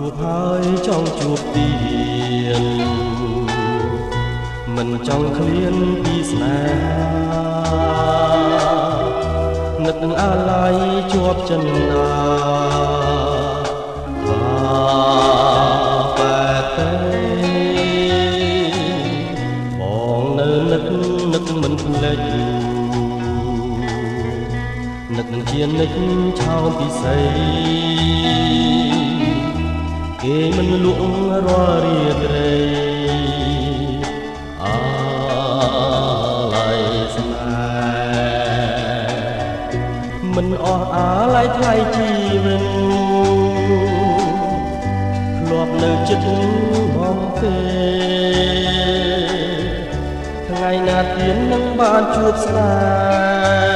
ជួបហើយចង់ជួបទៀតមិនចង់ឃ្លានពីស្នេហានឹកអាឡ័យជាប់ចិនដាបែបទេបងនៅនឹកមិនភ្លេចនឹកជានិចឆោមពិសីគេមិនលក់រាល់រាត្រីអាឡ័យស្នេហ៍មិនអស់អាឡ័យថ្លៃជីវិតធ្លាប់នៅចិត្តបងទេថ្ងៃណាទៀតនឹងបានជួបស្នេហ៍